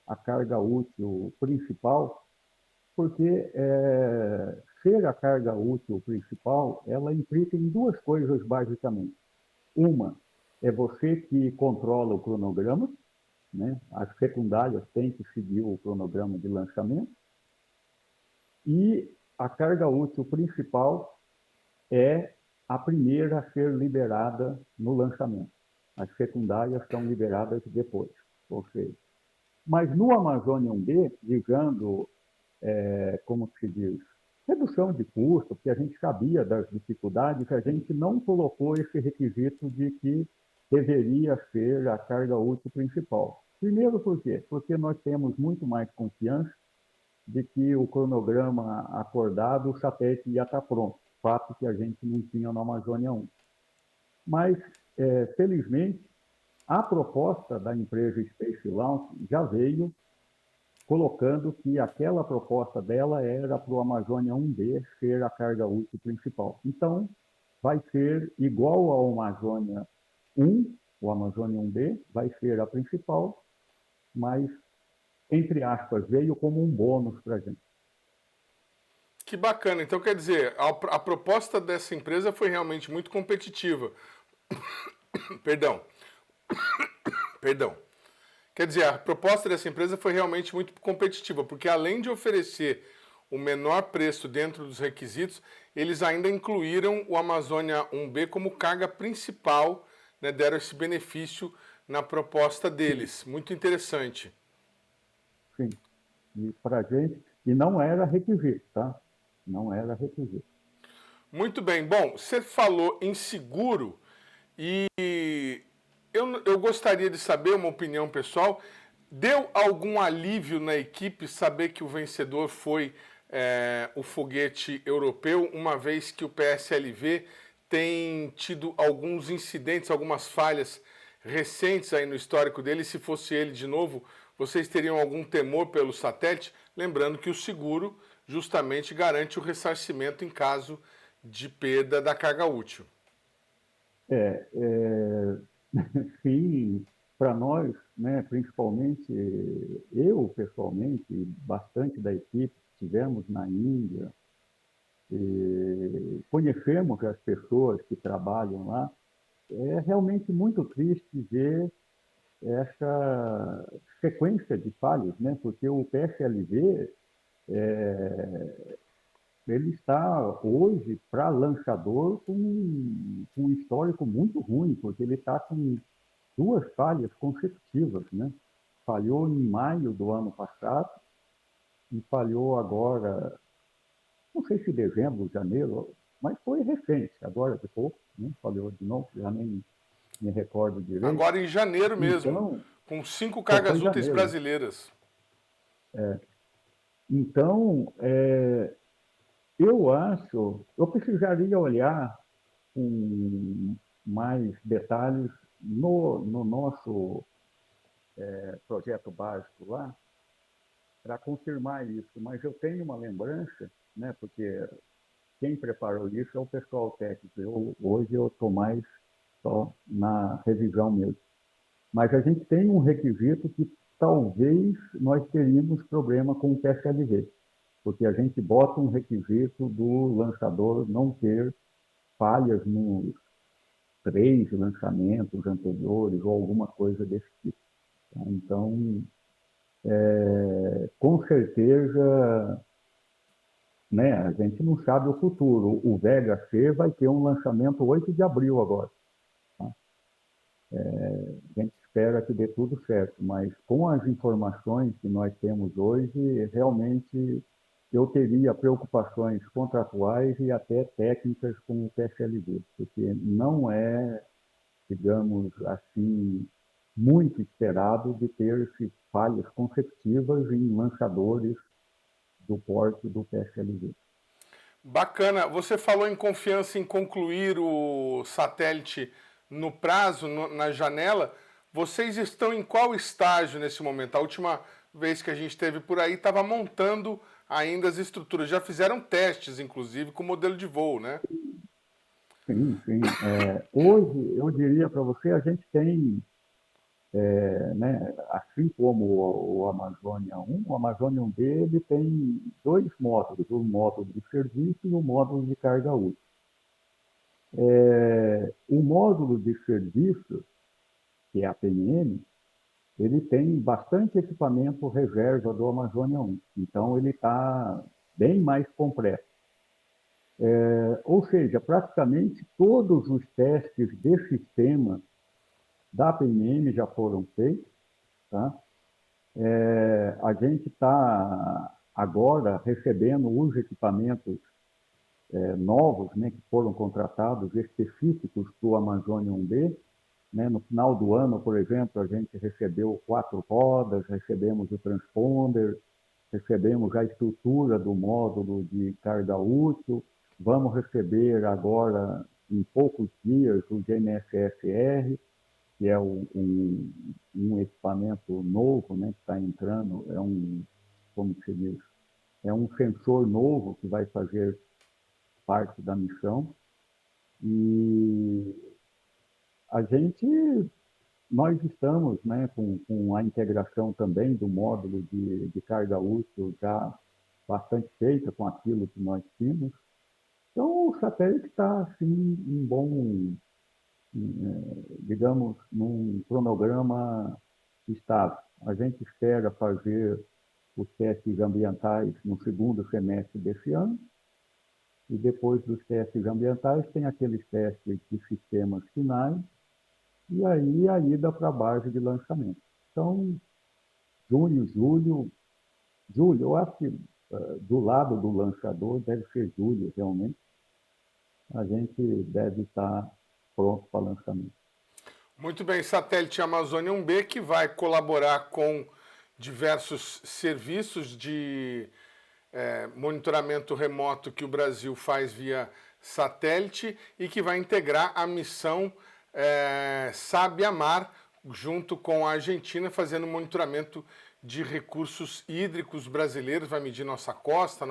a carga útil principal, porque ser a carga útil principal, ela implica em duas coisas, basicamente. Uma é você que controla o cronograma, né? As secundárias têm que seguir o cronograma de lançamento, e a carga útil principal é a primeira a ser liberada no lançamento. As secundárias são liberadas depois. Ou seja, mas no Amazônia 1B, visando, como se diz, redução de custo, porque a gente sabia das dificuldades, a gente não colocou esse requisito de que deveria ser a carga útil principal. Primeiro, por quê? Porque nós temos muito mais confiança de que o cronograma acordado, o satélite ia estar pronto, fato que a gente não tinha no Amazônia 1. Mas, felizmente, a proposta da empresa Space Launch já veio colocando que aquela proposta dela era para o Amazônia 1B ser a carga útil principal. Então, vai ser igual ao Amazônia 1, o Amazônia 1B, vai ser a principal, mas, entre aspas, veio como um bônus para a gente. Que bacana. Então, quer dizer, a proposta dessa empresa foi realmente muito competitiva. Perdão. Perdão. Quer dizer, a proposta dessa empresa foi realmente muito competitiva, porque além de oferecer o menor preço dentro dos requisitos, eles ainda incluíram o Amazônia 1B como carga principal, né, deram esse benefício na proposta deles. Muito interessante. Sim. E para a gente, e não era requisito, tá? Não era requisito. Muito bem. Bom, você falou em seguro e eu gostaria de saber uma opinião pessoal. Deu algum alívio na equipe saber que o vencedor foi o foguete europeu, uma vez que o PSLV tem tido alguns incidentes, algumas falhas recentes aí no histórico dele? Se fosse ele de novo, vocês teriam algum temor pelo satélite? Lembrando que o seguro justamente garante o ressarcimento em caso de perda da carga útil. Sim, para nós, né, principalmente eu pessoalmente, bastante da equipe, estivemos na Índia, conhecemos as pessoas que trabalham lá. É realmente muito triste ver essa sequência de falhas, né? Porque o PSLV ele está hoje para lançador com um histórico muito ruim, porque ele está com duas falhas consecutivas, né? falhou em maio do ano passado e falhou agora, não sei se dezembro, janeiro, mas foi recente, agora de pouco, né? Falhou de novo, já nem me recordo direito. Agora em janeiro mesmo, Então, com 5 foi cargas úteis janeiro. brasileiras. Então, eu acho, eu precisaria olhar com mais detalhes no nosso projeto básico lá, para confirmar isso, mas eu tenho uma lembrança, né, porque quem preparou isso é o pessoal técnico. Hoje eu estou mais só na revisão mesmo. Mas a gente tem um requisito que talvez nós teríamos problema com o PSLV, porque a gente bota um requisito do lançador não ter falhas nos 3 lançamentos anteriores ou alguma coisa desse tipo. Tá? Então, com certeza, né, a gente não sabe o futuro. O Vega C vai ter um lançamento 8 de abril agora. Tá? A gente espera que dê tudo certo, mas com as informações que nós temos hoje, realmente eu teria preocupações contratuais e até técnicas com o PSLV, porque não é, digamos assim, muito esperado de ter-se falhas consecutivas em lançadores do porte do PSLV. Bacana. Você falou em confiança em concluir o satélite no prazo, na janela. Vocês estão em qual estágio nesse momento? A última vez que a gente esteve por aí estava montando ainda as estruturas. Já fizeram testes, inclusive, com o modelo de voo, né? Sim, sim. Hoje, eu diria para você, a gente tem, né, assim como o Amazônia 1, o Amazônia 1B ele tem 2 módulos, o módulo de serviço e o módulo de carga útil. O módulo de serviço, que é a PNM, ele tem bastante equipamento reserva do Amazônia 1, então ele está bem mais completo. Ou seja, praticamente todos os testes de sistema da PNM já foram feitos. Tá? A gente está agora recebendo os equipamentos novos, né, que foram contratados, específicos para o Amazônia 1B. Né? No final do ano, por exemplo, a gente recebeu 4 rodas, recebemos o transponder, recebemos a estrutura do módulo de carga útil, vamos receber agora, em poucos dias, o GNSS-R, que é um equipamento novo, né, que está entrando, como se diz, é um sensor novo que vai fazer parte da missão. E nós estamos, né, com a integração também do módulo de carga útil já bastante feita com aquilo que nós tínhamos. Então, o satélite está, assim, em bom, digamos, num cronograma estável. A gente espera fazer os testes ambientais no segundo semestre desse ano, e depois dos testes ambientais tem aqueles testes de sistemas finais, e aí a ida para a base de lançamento. Então, junho, julho, eu acho que do lado do lançador deve ser julho, realmente, a gente deve estar pronto para lançamento. Muito bem, satélite Amazônia 1B, que vai colaborar com diversos serviços de monitoramento remoto que o Brasil faz via satélite e que vai integrar a missão Sabiamar, junto com a Argentina, fazendo monitoramento de recursos hídricos brasileiros, vai medir nossa costa,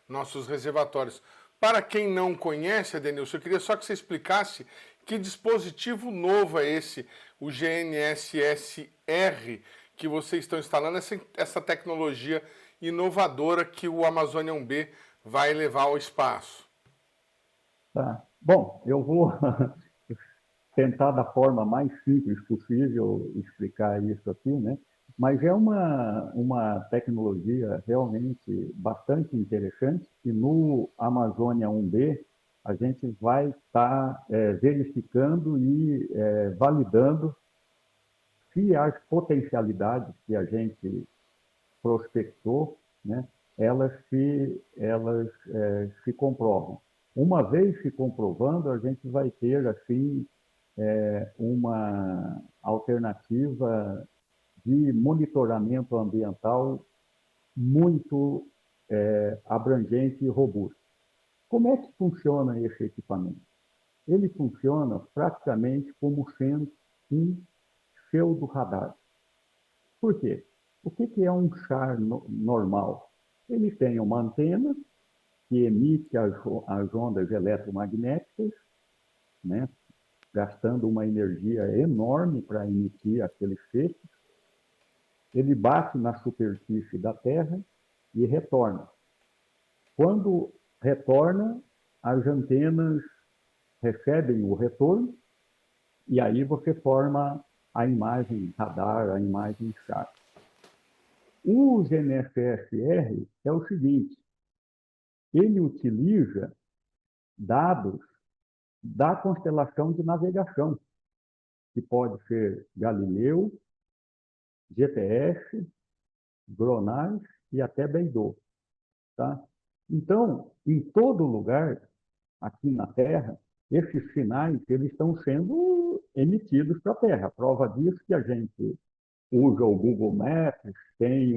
nossos reservatórios. Para quem não conhece, Adenilson, eu queria só que você explicasse que dispositivo novo é esse, o GNSS-R, que vocês estão instalando, essa tecnologia inovadora que o Amazônia 1B vai levar ao espaço. Tá. Bom, eu vou tentar da forma mais simples possível explicar isso aqui, né? Mas é uma tecnologia realmente bastante interessante e no Amazônia 1B a gente vai estar verificando e validando se as potencialidades que a gente prospectou, né, elas se comprovam. Uma vez se comprovando, a gente vai ter, assim, uma alternativa de monitoramento ambiental muito abrangente e robusto. Como é que funciona esse equipamento? Ele funciona praticamente como sendo um pseudo-radar. Por quê? O que é um char normal? Ele tem uma antena que emite as ondas eletromagnéticas, né, gastando uma energia enorme para emitir aqueles feixes. Ele bate na superfície da Terra e retorna. Quando retorna, as antenas recebem o retorno e aí você forma a imagem radar, a imagem char. O GNSS-R é o seguinte, ele utiliza dados da constelação de navegação, que pode ser Galileu, GPS, GLONASS e até Beidou. Tá? Então, em todo lugar, aqui na Terra, esses sinais eles estão sendo emitidos para a Terra. A prova disso é que a gente usa o Google Maps, tem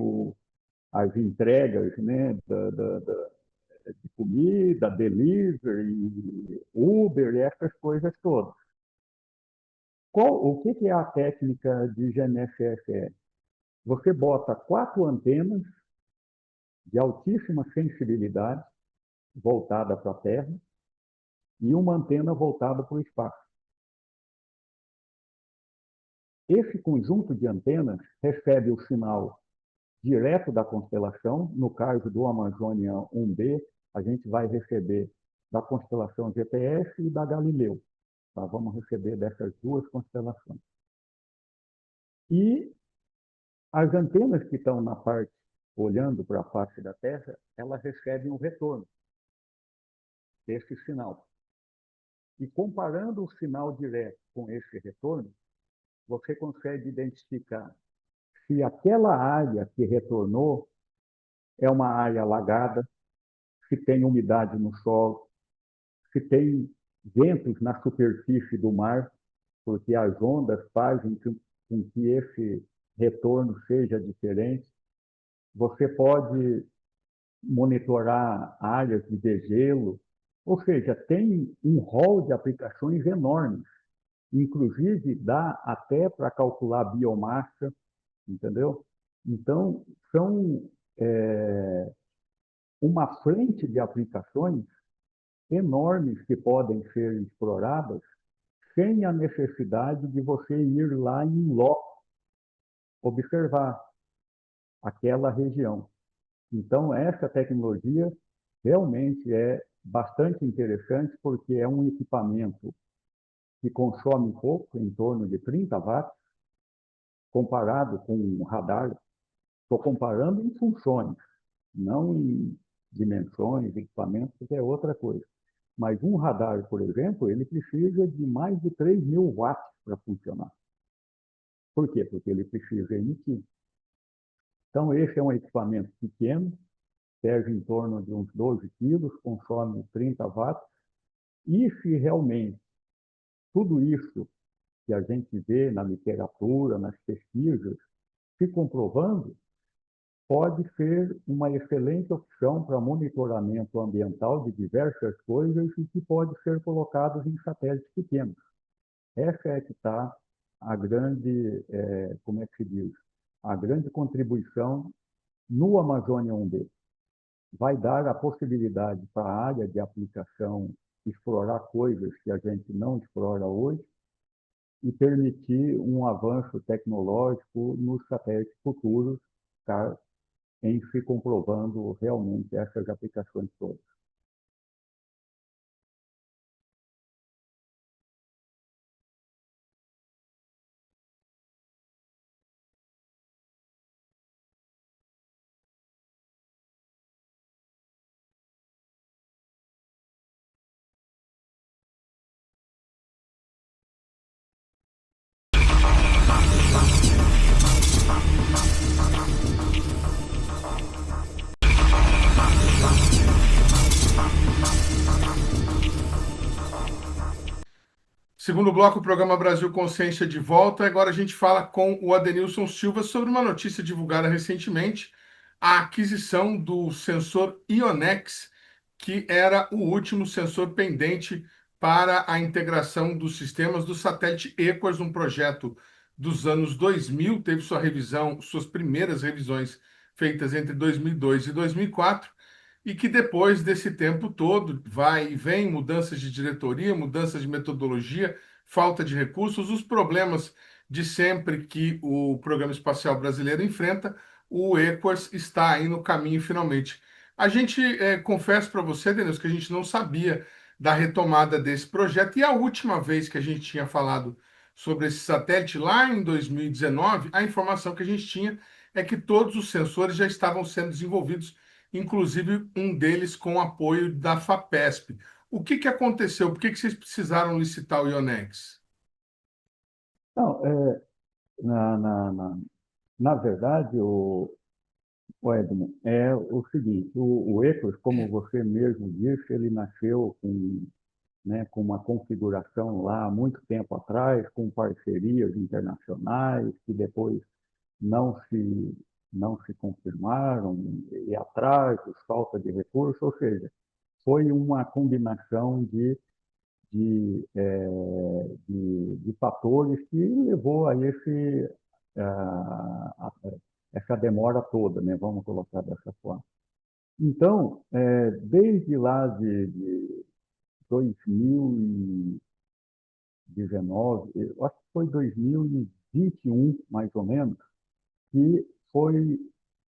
as entregas, né, de comida, delivery, Uber, essas coisas todas. O que é a técnica de GNSS-R? Você bota 4 antenas de altíssima sensibilidade voltada para a Terra e uma antena voltada para o espaço. Esse conjunto de antenas recebe o sinal direto da constelação. No caso do Amazônia 1B, a gente vai receber da constelação GPS e da Galileu. Tá? Vamos receber dessas duas constelações. E as antenas que estão na parte, olhando para a face da Terra, elas recebem um retorno desse sinal. E comparando o sinal direto com esse retorno, você consegue identificar se aquela área que retornou é uma área alagada, se tem umidade no solo, se tem ventos na superfície do mar, porque as ondas fazem com que esse retorno seja diferente. Você pode monitorar áreas de degelo, ou seja, tem um rol de aplicações enormes. Inclusive, dá até para calcular biomassa, entendeu? Então, são uma frente de aplicações enormes que podem ser exploradas sem a necessidade de você ir lá em loco observar aquela região. Então, essa tecnologia realmente é bastante interessante porque é um equipamento que consome pouco, em torno de 30 watts, comparado com um radar. Estou comparando em funções, não em dimensões, equipamentos, que é outra coisa. Mas um radar, por exemplo, ele precisa de mais de 3.000 watts para funcionar. Por quê? Porque ele precisa emitir. Então, esse é um equipamento pequeno, pesa em torno de uns 12 quilos, consome 30 watts, e se realmente tudo isso que a gente vê na literatura, nas pesquisas, se comprovando, pode ser uma excelente opção para monitoramento ambiental de diversas coisas e que pode ser colocado em satélites pequenos. Essa é que está a grande, como é que se diz, a grande contribuição no Amazônia 1B. Vai dar a possibilidade para a área de aplicação explorar coisas que a gente não explora hoje e permitir um avanço tecnológico nos satélites futuros, tá, em se comprovando realmente essas aplicações todas. Segundo bloco, o programa Brasil Consciência de volta. Agora a gente fala com o Adenilson Silva sobre uma notícia divulgada recentemente, a aquisição do sensor Ionex, que era o último sensor pendente para a integração dos sistemas do satélite EQUARS, um projeto dos anos 2000, teve sua revisão, suas primeiras revisões feitas entre 2002 e 2004, e que depois desse tempo todo vai e vem mudanças de diretoria, mudanças de metodologia, falta de recursos, os problemas de sempre que o Programa Espacial Brasileiro enfrenta, o EQUARS está aí no caminho finalmente. A gente, confesso para você, Denilson, que a gente não sabia da retomada desse projeto, e a última vez que a gente tinha falado sobre esse satélite, lá em 2019, a informação que a gente tinha é que todos os sensores já estavam sendo desenvolvidos, inclusive um deles com apoio da FAPESP. O que aconteceu? Por que vocês precisaram licitar o Ionex? Não, na, na, na, na verdade, o Edmo, é o seguinte, o EQUARS, como você mesmo disse, ele nasceu com, né, com uma configuração lá há muito tempo atrás, com parcerias internacionais, que depois não se, não se confirmaram, e atrasos, falta de recursos, ou seja, foi uma combinação de fatores que levou a essa demora toda, né? Vamos colocar dessa forma. Então, desde lá de 2019, eu acho que foi 2021, mais ou menos, que foi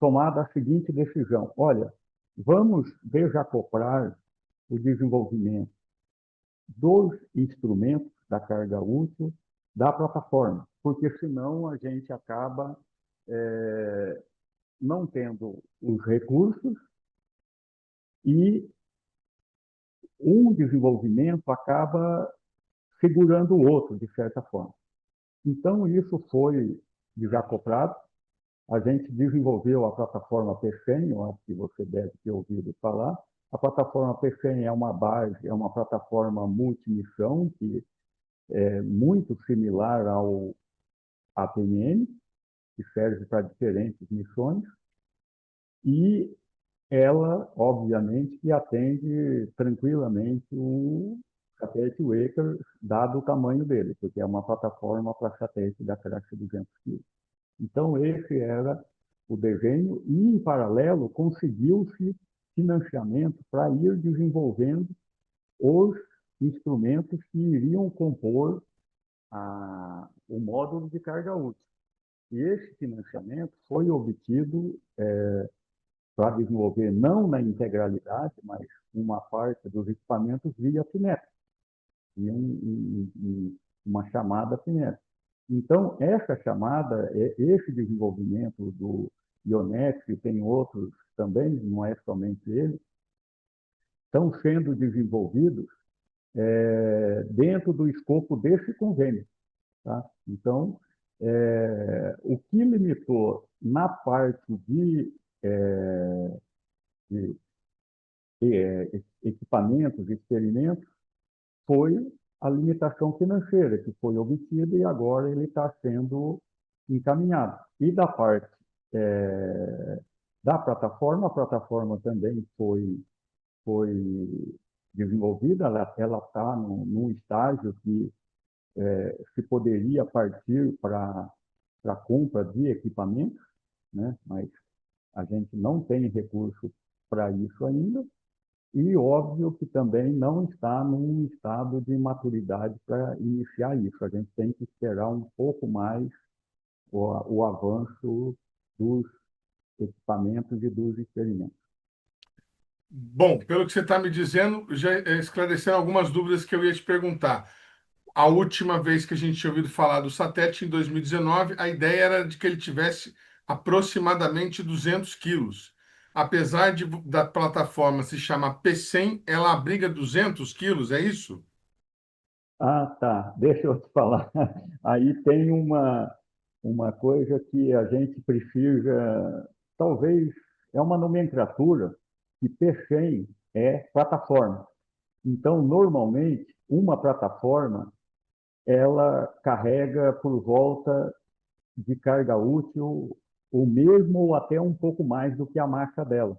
tomada a seguinte decisão: olha, vamos desacoplar o desenvolvimento dos instrumentos da carga útil da plataforma, porque senão a gente acaba não tendo os recursos e um desenvolvimento acaba segurando o outro, de certa forma. Então, isso foi desacoplado. A gente desenvolveu a plataforma PCM, eu acho que você deve ter ouvido falar. A plataforma PCM é uma base, é uma plataforma multimissão, que é muito similar ao APM, que serve para diferentes missões, e ela, obviamente, que atende tranquilamente o satélite Waker, dado o tamanho dele, porque é uma plataforma para satélite da classe 200 kg. Então, esse era o desenho, e, em paralelo, conseguiu-se financiamento para ir desenvolvendo os instrumentos que iriam compor o módulo de carga útil. E esse financiamento foi obtido para desenvolver, não na integralidade, mas uma parte dos equipamentos via FINEP, e uma chamada FINEP. Então, essa chamada, esse desenvolvimento do Ionex, e tem outros também, não é somente ele, estão sendo desenvolvidos dentro do escopo desse convênio. Tá? Então, o que limitou na parte de equipamentos, experimentos, foi a limitação financeira que foi obtida e agora ele está sendo encaminhado. E da parte da plataforma, a plataforma também foi desenvolvida, ela está num estágio que se poderia partir para a compra de equipamentos, né? Mas a gente não tem recurso para isso ainda, e óbvio que também não está num estado de maturidade para iniciar isso. A gente tem que esperar um pouco mais o avanço dos equipamentos e dos experimentos. Bom, pelo que você está me dizendo, já esclareceram algumas dúvidas que eu ia te perguntar. A última vez que a gente tinha ouvido falar do satélite, em 2019, a ideia era de que ele tivesse aproximadamente 200 quilos. Apesar da plataforma se chamar P100, ela abriga 200 quilos, é isso? Ah, tá. Deixa eu te falar. Aí tem uma coisa que a gente precisa, talvez, é uma nomenclatura, que P100 é plataforma. Então, normalmente, uma plataforma ela carrega por volta de carga útil o mesmo ou até um pouco mais do que a massa dela.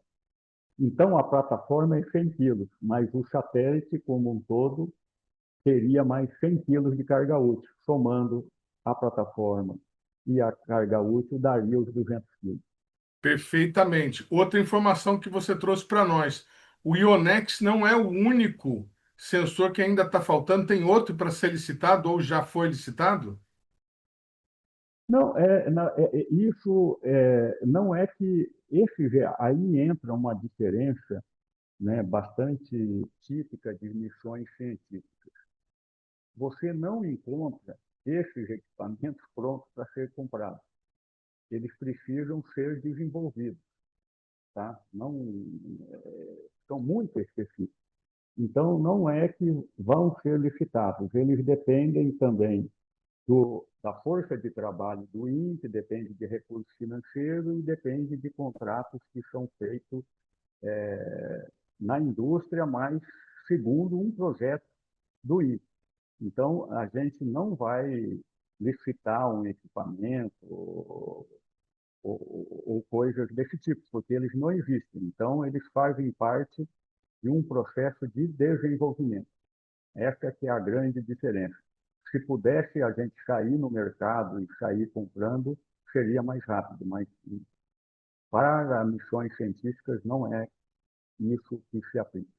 Então, a plataforma é 100 quilos, mas o satélite, como um todo, teria mais 100 quilos de carga útil. Somando a plataforma e a carga útil, daria os 200 quilos. Perfeitamente. Outra informação que você trouxe para nós: o Ionex não é o único sensor que ainda está faltando, tem outro para ser licitado ou já foi licitado? Não, isso não é que aí entra uma diferença, né, bastante típica de missões científicas. Você não encontra esses equipamentos prontos para ser comprados. Eles precisam ser desenvolvidos, tá? Não, são muito específicos. Então, não é que vão ser licitados. Eles dependem também da força de trabalho do INPE, depende de recursos financeiros e depende de contratos que são feitos na indústria, mas segundo um projeto do INPE. Então, a gente não vai licitar um equipamento ou coisas desse tipo, porque eles não existem. Então, eles fazem parte de um processo de desenvolvimento. Essa que é a grande diferença. Se pudesse a gente sair no mercado e sair comprando, seria mais rápido, mas para missões científicas não é isso que se aplica.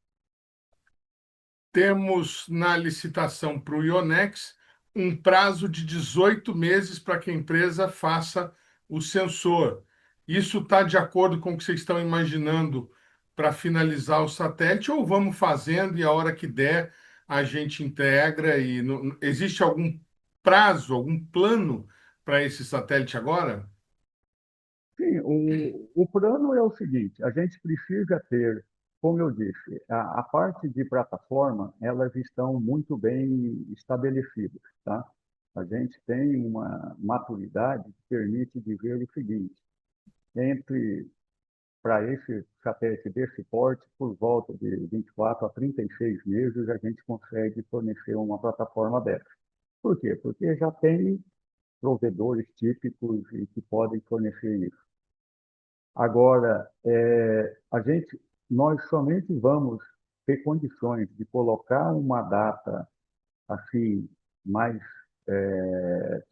Temos na licitação para o Ionex um prazo de 18 meses para que a empresa faça o sensor. Isso está de acordo com o que vocês estão imaginando para finalizar o satélite, ou vamos fazendo e a hora que der a gente integra e existe algum prazo, algum plano para esse satélite agora? Sim, o plano é o seguinte: a gente precisa ter, como eu disse, a parte de plataforma, elas estão muito bem estabelecidas, tá? A gente tem uma maturidade que permite dizer o seguinte: entre para esse satélite desse porte, por volta de 24 a 36 meses, a gente consegue fornecer uma plataforma dessa. Por quê? Porque já tem provedores típicos e que podem fornecer isso. Agora, nós somente vamos ter condições de colocar uma data assim mais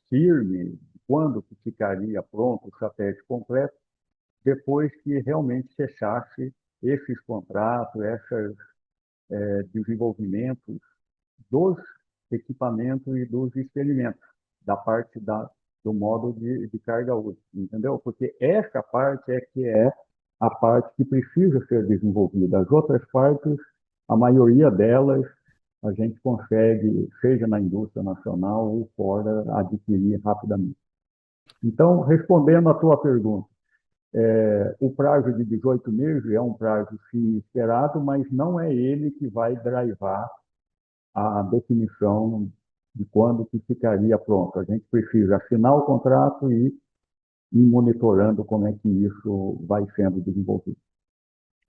firme, quando que ficaria pronto o satélite completo, depois que realmente fechasse esses contratos, esses desenvolvimentos dos equipamentos e dos experimentos, da parte do módulo de carga útil, entendeu? Porque essa parte é que é a parte que precisa ser desenvolvida. As outras partes, a maioria delas, a gente consegue, seja na indústria nacional ou fora, adquirir rapidamente. Então, respondendo à tua pergunta, o prazo de 18 meses é um prazo, sim, esperado, mas não é ele que vai drivar a definição de quando que ficaria pronto. A gente precisa assinar o contrato e ir monitorando como é que isso vai sendo desenvolvido.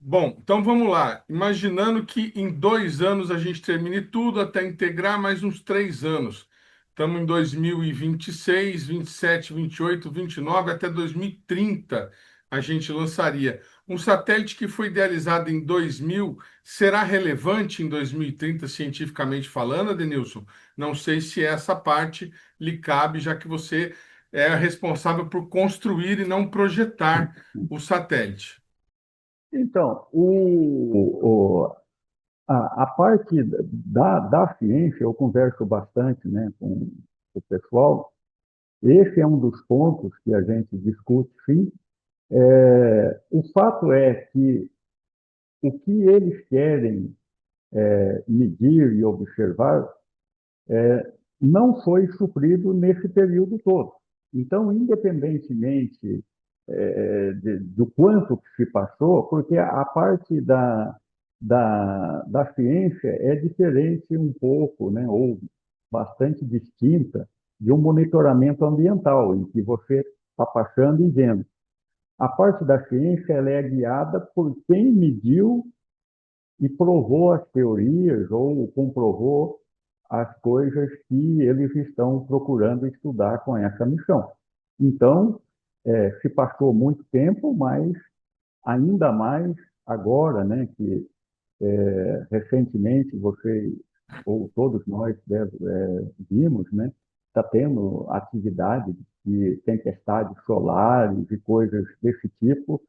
Bom, então vamos lá. Imaginando que em 2 anos a gente termine tudo até integrar mais uns 3 anos. Estamos em 2026, 27, 28, 29, até 2030 a gente lançaria. Um satélite que foi idealizado em 2000 será relevante em 2030, cientificamente falando, Adenilson? Não sei se essa parte lhe cabe, já que você é responsável por construir e não projetar o satélite. Então, a parte da ciência, eu converso bastante, né, com o pessoal. Esse é um dos pontos que a gente discute, sim. O fato é que o que eles querem medir e observar não foi suprido nesse período todo. Então, independentemente do quanto que se passou, porque a parte da ciência é diferente um pouco, né, ou bastante distinta de um monitoramento ambiental, em que você está passando e vendo. A parte da ciência ela é guiada por quem mediu e provou as teorias ou comprovou as coisas que eles estão procurando estudar com essa missão. Então, se passou muito tempo, mas ainda mais agora, né, que recentemente vocês, ou todos nós vimos, né, está tendo atividade de tempestades solares e coisas desse tipo.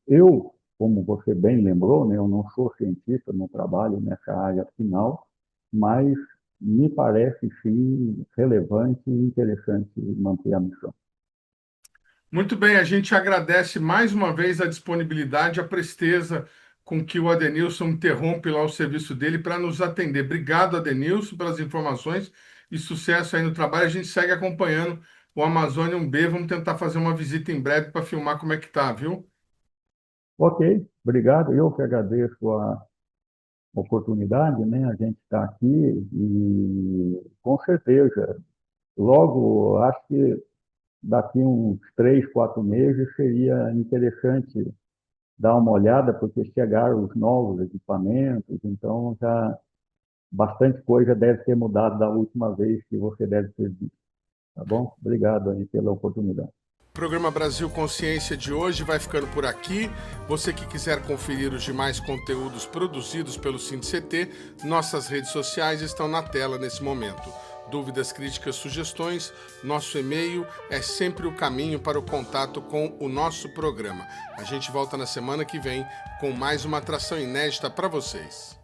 Eu, como você bem lembrou, né, eu não sou cientista, não trabalho nessa área final, mas me parece, sim, relevante e interessante manter a missão. Muito bem, a gente agradece mais uma vez a disponibilidade, a presteza com que o Adenilson interrompe lá o serviço dele para nos atender. Obrigado, Adenilson, pelas informações e sucesso aí no trabalho. A gente segue acompanhando o Amazônia 1B. Vamos tentar fazer uma visita em breve para filmar como é que tá, viu? Ok, obrigado. Eu que agradeço a oportunidade, né? A gente está aqui e, com certeza, logo, acho que daqui uns 3, 4 meses seria interessante dar uma olhada, porque chegaram os novos equipamentos, então já bastante coisa deve ter mudado da última vez que você deve ter visto. Tá bom? Obrigado aí pela oportunidade. O programa Brasil Consciência de hoje vai ficando por aqui. Você que quiser conferir os demais conteúdos produzidos pelo SINDCT, nossas redes sociais estão na tela nesse momento. Dúvidas, críticas, sugestões, nosso e-mail é sempre o caminho para o contato com o nosso programa. A gente volta na semana que vem com mais uma atração inédita para vocês.